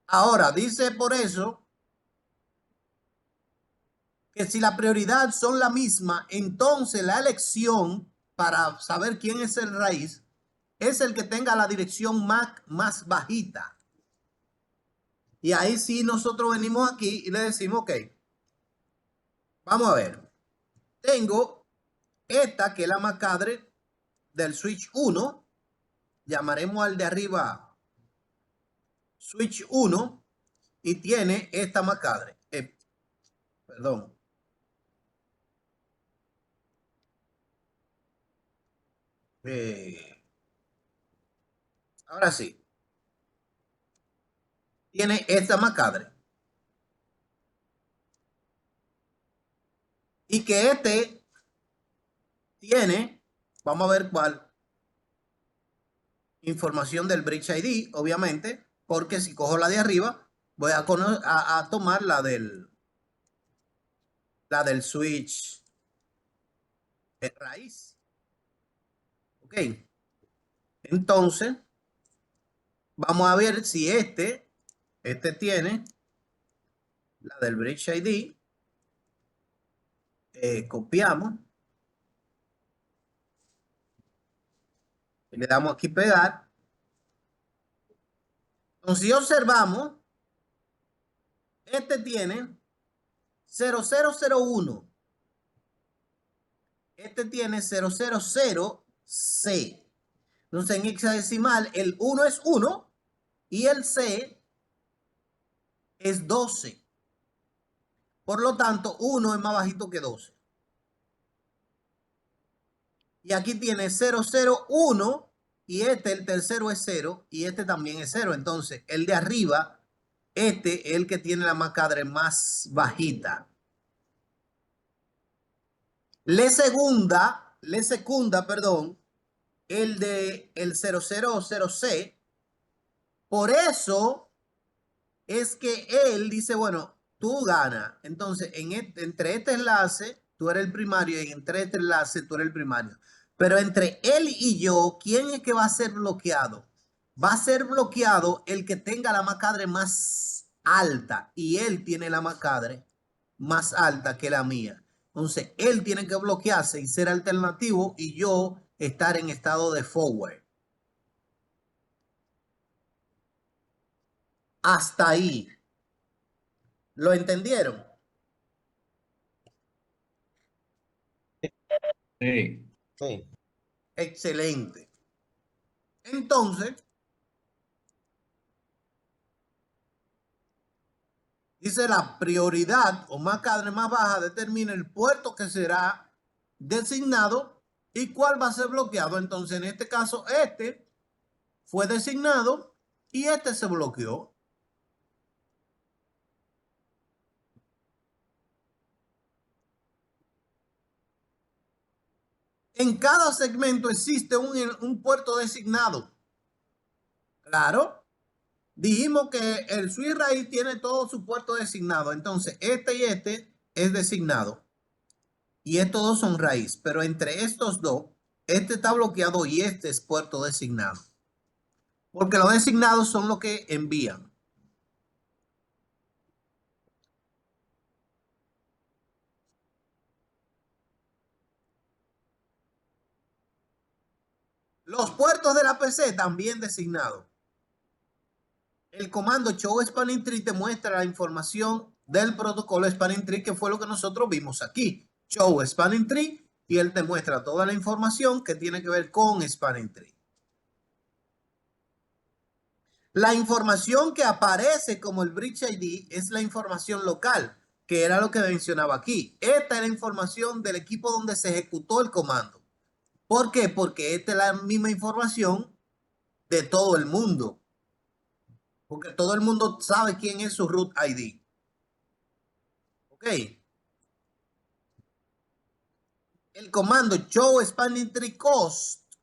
Ahora, dice por eso que si la prioridad son la misma, entonces la elección para saber quién es el raíz es el que tenga la dirección MAC más bajita. Y ahí sí nosotros venimos aquí y le decimos, ok, vamos a ver. Tengo esta que es la MAC del switch 1. Llamaremos al de arriba switch 1 y tiene esta MAC. Perdón. Ahora sí. Tiene esta MAC. Y que este tiene, vamos a ver cuál, información del bridge ID, obviamente, porque si cojo la de arriba, voy a tomar la del switch raíz. Ok. Entonces, vamos a ver si este tiene la del bridge ID. Copiamos. Le damos aquí pegar. Entonces, si observamos, este tiene 0001. Este tiene 000C. Entonces, en hexadecimal, el 1 es 1 y el C es 12. Por lo tanto, 1 es más bajito que 12. Y aquí tiene 001 y el tercero es 0 y este también es 0. Entonces, el de arriba, este es el que tiene la MAC más bajita. Le secunda, perdón, el de el 000C. Por eso es que él dice, bueno, tú ganas. Entonces, entre este enlace, tú eres el primario y entre este enlace, tú eres el primario. Pero entre él y yo, ¿quién es que va a ser bloqueado? Va a ser bloqueado el que tenga la MAC más alta y él tiene la MAC más alta que la mía. Entonces, él tiene que bloquearse y ser alternativo y yo estar en estado de forward. Hasta ahí. ¿Lo entendieron? Sí. Sí. Excelente. Entonces, dice la prioridad o MAC más baja determina el puerto que será designado y cuál va a ser bloqueado. Entonces, en este caso, este fue designado y este se bloqueó. En cada segmento existe un puerto designado. Claro, dijimos que el switch raíz tiene todo su puerto designado. Entonces, este y este es designado. Y estos dos son raíz. Pero entre estos dos, este está bloqueado y este es puerto designado. Porque los designados son los que envían. Los puertos de la PC también designados. El comando show spanning tree te muestra la información del protocolo spanning tree, que fue lo que nosotros vimos aquí. Show spanning tree, y él te muestra toda la información que tiene que ver con spanning tree. La información que aparece como el bridge ID es la información local, que era lo que mencionaba aquí. Esta es la información del equipo donde se ejecutó el comando. ¿Por qué? Porque esta es la misma información de todo el mundo. Porque todo el mundo sabe quién es su root ID. ¿Ok? El comando show spanning tree cost.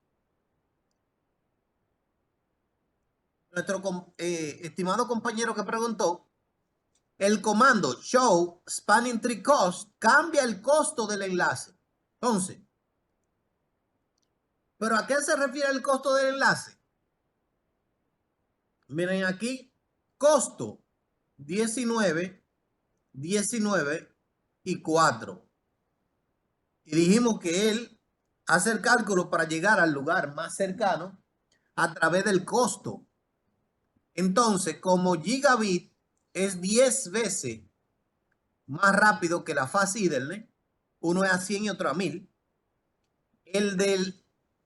Nuestro estimado compañero que preguntó, el comando show spanning tree cost cambia el costo del enlace. Entonces, ¿pero a qué se refiere el costo del enlace? Miren aquí, costo 19, 19 y 4. Y dijimos que él hace el cálculo para llegar al lugar más cercano a través del costo. Entonces, como gigabit es 10 veces más rápido que la fase Ethernet, uno es a 100 y otro a 1000,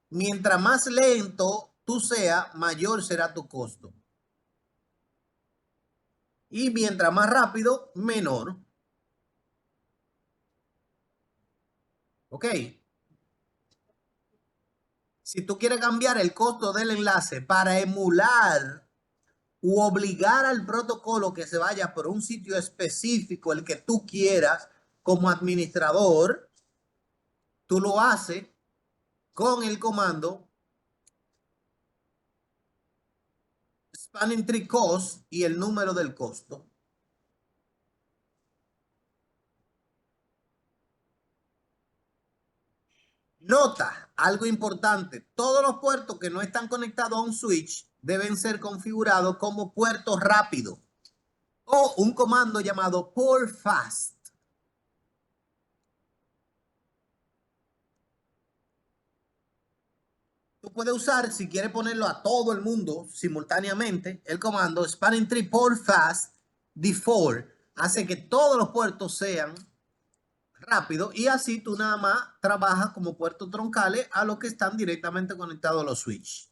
mientras más lento tú seas, mayor será tu costo. Y mientras más rápido, menor. ¿Ok? Si tú quieres cambiar el costo del enlace para emular u obligar al protocolo que se vaya por un sitio específico, el que tú quieras como administrador, tú lo haces con el comando spanning tree cost y el número del costo. Nota, algo importante, todos los puertos que no están conectados a un switch deben ser configurados como puertos rápidos o un comando llamado pour fast. Tú puedes usar, si quieres ponerlo a todo el mundo simultáneamente, el comando spanning tree pour fast default hace que todos los puertos sean rápidos y así tú nada más trabajas como puertos troncales a los que están directamente conectados a los switches.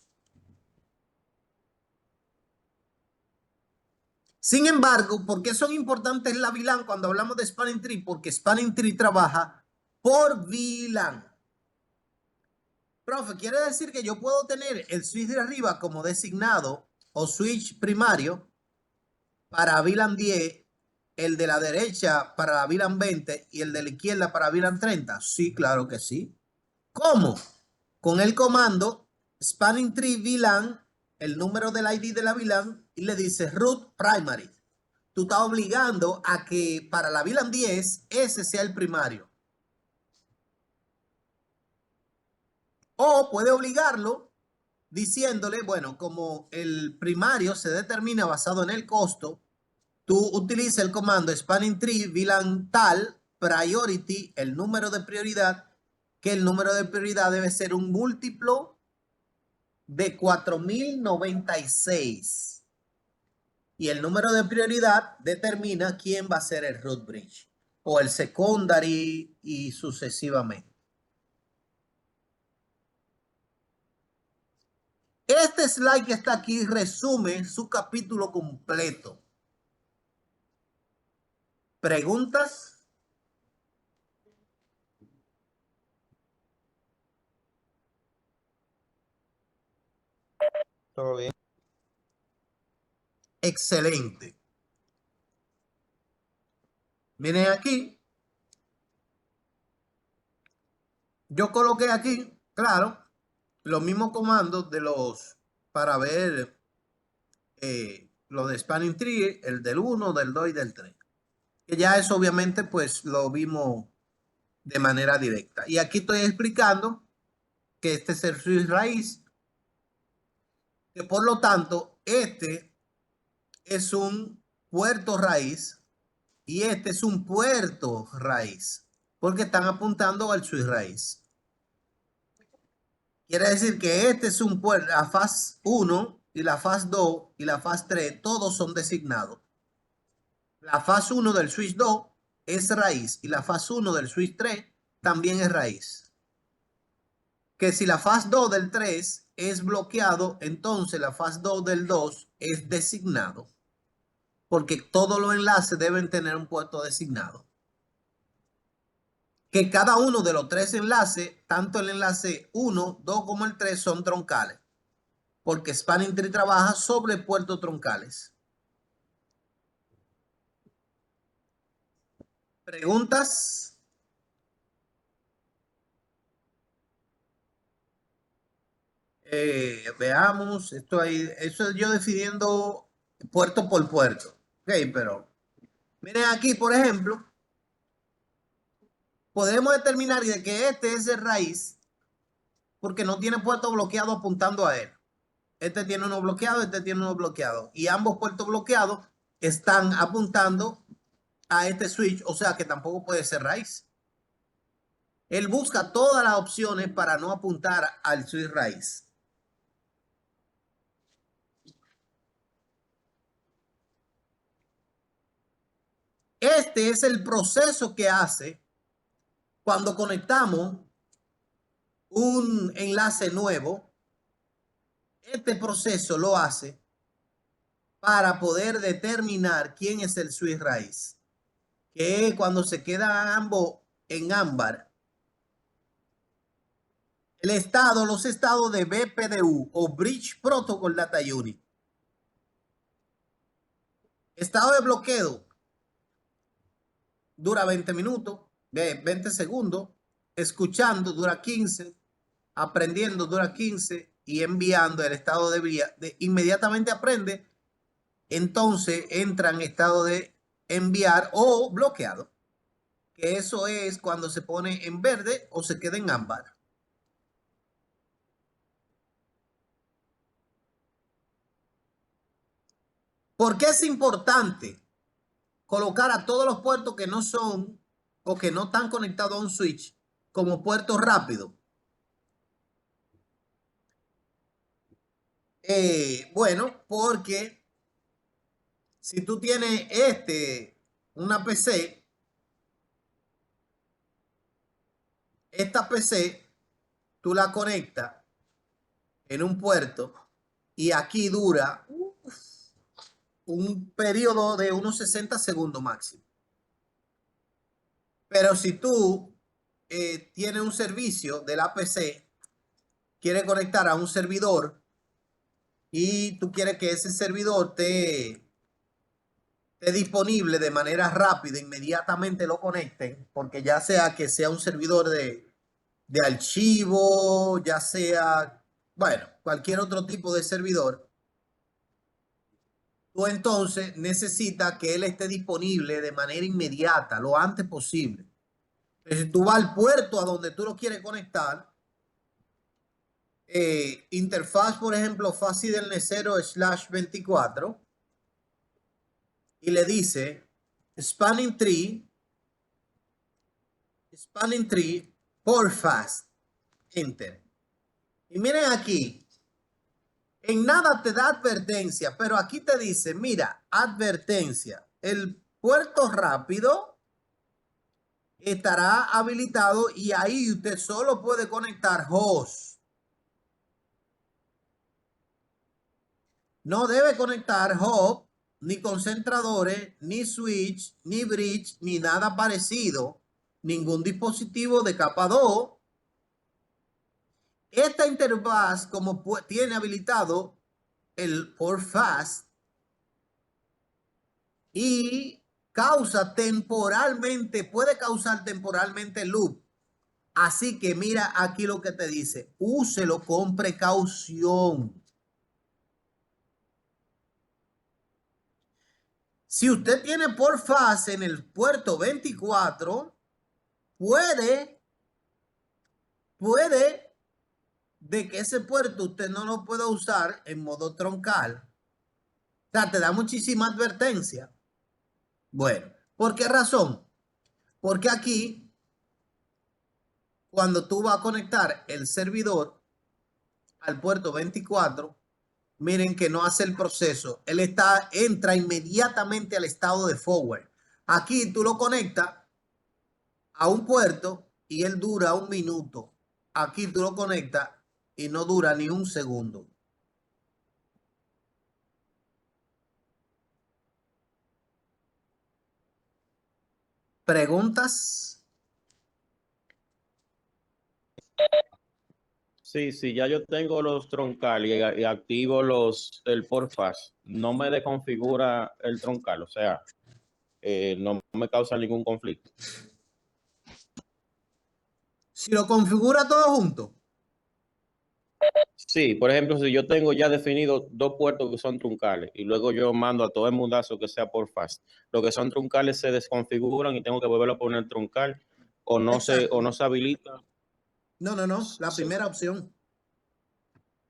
Sin embargo, ¿por qué son importantes la VLAN cuando hablamos de spanning tree? Porque spanning tree trabaja por VLAN. Profe, quiere decir que yo puedo tener el switch de arriba como designado o switch primario para VLAN 10, el de la derecha para la VLAN 20 y el de la izquierda para VLAN 30. Sí, claro que sí. ¿Cómo? Con el comando spanning tree VLAN, el número del ID de la VLAN, y le dices root primary. Tú estás obligando a que para la VLAN 10 ese sea el primario. O puede obligarlo diciéndole, bueno, como el primario se determina basado en el costo, tú utilizas el comando spanning tree VLAN tal priority, el número de prioridad, que el número de prioridad debe ser un múltiplo de 4096. Y el número de prioridad determina quién va a ser el root bridge o el secondary y sucesivamente. Este slide que está aquí resume su capítulo completo. ¿Preguntas? Todo bien. Excelente. Miren aquí. Yo coloqué aquí, claro, los mismos comandos de los para ver lo de Spanning Tree, el del 1, del 2 y del 3. Que ya eso obviamente pues lo vimos de manera directa. Y aquí estoy explicando que este es el switch raíz, que por lo tanto este es un puerto raíz y este es un puerto raíz, porque están apuntando al switch raíz. Quiere decir que este es un puerto, la fase 1 y la fase 2 y la fase 3, todos son designados. La fase 1 del switch 2 es raíz y la fase 1 del switch 3 también es raíz. Que si la fase 2 del 3 es bloqueado, entonces la fase 2 del 2 es designado. Porque todos los enlaces deben tener un puerto designado. Que cada uno de los 3 enlaces, tanto el enlace 1, 2 como el 3, son troncales. Porque Spanning Tree trabaja sobre puertos troncales. ¿Preguntas? Veamos, esto ahí, eso es yo definiendo puerto por puerto. Ok, pero miren aquí, por ejemplo, podemos determinar de que este es el raíz porque no tiene puerto bloqueado apuntando a él. Este tiene uno bloqueado, este tiene uno bloqueado. Y ambos puertos bloqueados están apuntando a este switch, o sea que tampoco puede ser raíz. Él busca todas las opciones para no apuntar al switch raíz. Este es el proceso que hace cuando conectamos un enlace nuevo. Este proceso lo hace para poder determinar quién es el switch raíz. Que es cuando se quedan ambos en ámbar. Los estados de BPDU o Bridge Protocol Data Unit. Estado de bloqueo dura 20 minutos, 20 segundos. Escuchando dura 15. Aprendiendo dura 15. Y enviando el estado de inmediatamente aprende. Entonces entra en estado de enviar o bloqueado. Que eso es cuando se pone en verde o se queda en ámbar. ¿Por qué es importante colocar a todos los puertos que no son o que no están conectados a un switch como puertos rápidos? Bueno, porque si tú tienes una PC, esta PC tú la conectas en un puerto y aquí dura un periodo de unos 60 segundos máximo. Pero si tú tienes un servicio de la PC, quieres conectar a un servidor y tú quieres que ese servidor esté disponible de manera rápida, inmediatamente lo conecten, porque ya sea que sea un servidor de archivo, ya sea, bueno, cualquier otro tipo de servidor, tú entonces necesitas que él esté disponible de manera inmediata, lo antes posible. Si tú vas al puerto a donde tú lo quieres conectar, interfaz, por ejemplo, fácil del Necero /24 y le dice Spanning Tree por fast, enter. Y miren aquí, en nada te da advertencia, pero aquí te dice, mira, advertencia, el puerto rápido estará habilitado y ahí usted solo puede conectar host. No debe conectar hub, ni concentradores, ni switch, ni bridge, ni nada parecido. Ningún dispositivo de capa 2. Esta interfaz, como tiene habilitado el port fast y puede causar temporalmente loop. Así que mira aquí lo que te dice, úselo con precaución. Si usted tiene por fase en el puerto 24, puede de que ese puerto usted no lo pueda usar en modo troncal. O sea, te da muchísima advertencia. Bueno, ¿por qué razón? Porque aquí, cuando tú vas a conectar el servidor al puerto 24, miren que no hace el proceso. Él entra inmediatamente al estado de forward. Aquí tú lo conectas a un puerto y él dura 1 minuto. Aquí tú lo conectas y no dura ni 1 segundo. ¿Preguntas? Sí, sí, ya yo tengo los troncal y activo el porfas. No me desconfigura el troncal, o sea, no me causa ningún conflicto. Si lo configura todo junto. Sí, por ejemplo, si yo tengo ya definido 2 puertos que son truncales y luego yo mando a todo el mundazo que sea por fast, los que son truncales se desconfiguran y tengo que volverlo a poner truncal o no Exacto. se habilita. No, la primera opción.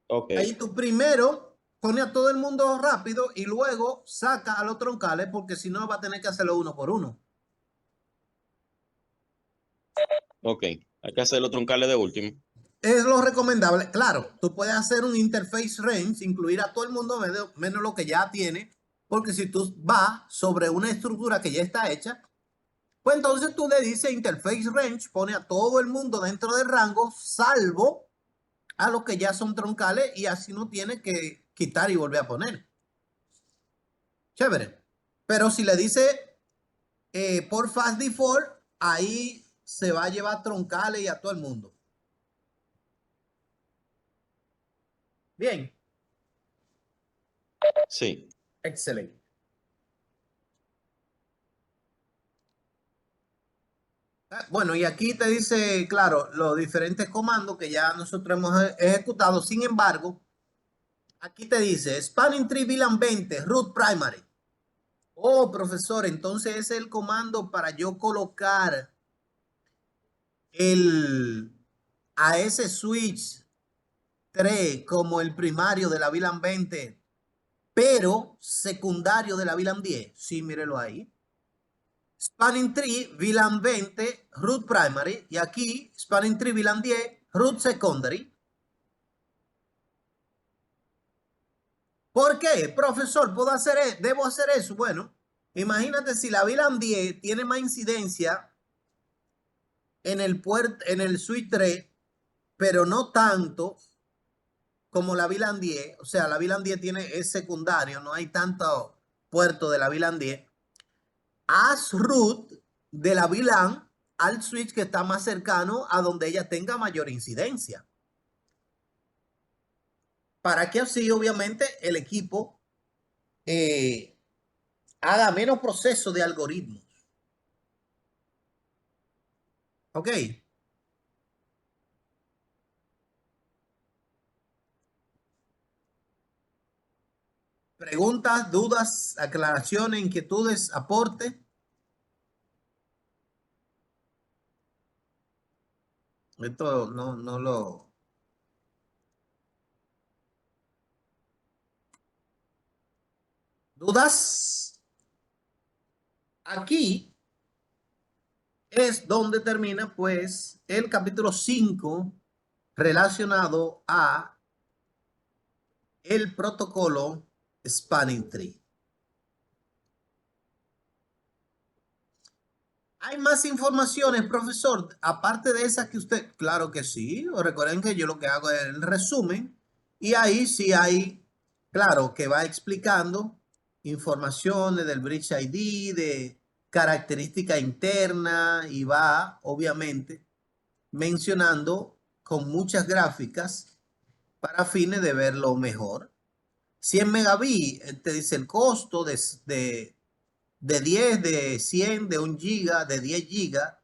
Ok, Ahí tú primero pone a todo el mundo rápido y luego saca a los troncales porque si no va a tener que hacerlo uno por uno. ok. Hay que hacer los truncales de último. Es lo recomendable. Claro, tú puedes hacer un interface range, incluir a todo el mundo menos lo que ya tiene, porque si tú vas sobre una estructura que ya está hecha, pues entonces tú le dices interface range, pone a todo el mundo dentro del rango, salvo a los que ya son troncales y así no tiene que quitar y volver a poner. Chévere. Pero si le dice por fast default, ahí se va a llevar troncales y a todo el mundo. Bien. Sí. Excelente. Bueno, y aquí te dice, claro, los diferentes comandos que ya nosotros hemos ejecutado. Sin embargo, aquí te dice Spanning Tree VLAN 20 root primary. Oh, profesor, entonces ese es el comando para yo colocar a ese switch 3 como el primario de la VLAN 20, pero secundario de la VLAN 10. Sí, mírelo ahí. Spanning Tree VLAN 20 root primary y aquí Spanning Tree VLAN 10 root secondary. ¿Por qué, profesor? ¿Debo hacer eso? Bueno, imagínate si la VLAN 10 tiene más incidencia en el switch 3, pero no tanto como la VLAN 10. O sea, la VLAN 10 es secundario, no hay tanto puerto de la VLAN 10. Haz root de la VLAN al switch que está más cercano a donde ella tenga mayor incidencia. Para que así, obviamente, el equipo haga menos proceso de algoritmos. ¿Ok? Preguntas, dudas, aclaraciones, inquietudes, aporte. Esto no lo... ¿Dudas? Aquí es donde termina pues el capítulo 5 relacionado a el protocolo Spanning Tree. ¿Hay más informaciones, profesor? Aparte de esa que usted, claro que sí. Recuerden que yo lo que hago es el resumen y ahí sí hay, claro, que va explicando informaciones del Bridge ID, de característica interna y va, obviamente, mencionando con muchas gráficas para fines de verlo mejor. 100 megabits, te dice el costo de 10, de 100, de 1 giga, de 10 gigas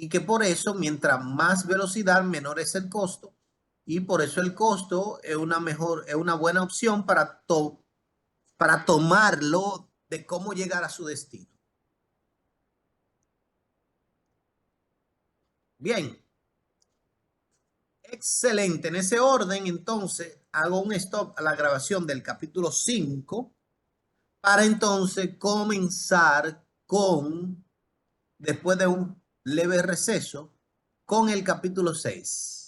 y que por eso, mientras más velocidad, menor es el costo, y por eso el costo es una buena opción para tomarlo de cómo llegar a su destino. Bien. Excelente. En ese orden, entonces, hago un stop a la grabación del capítulo 5 para entonces comenzar después de un leve receso, con el capítulo 6.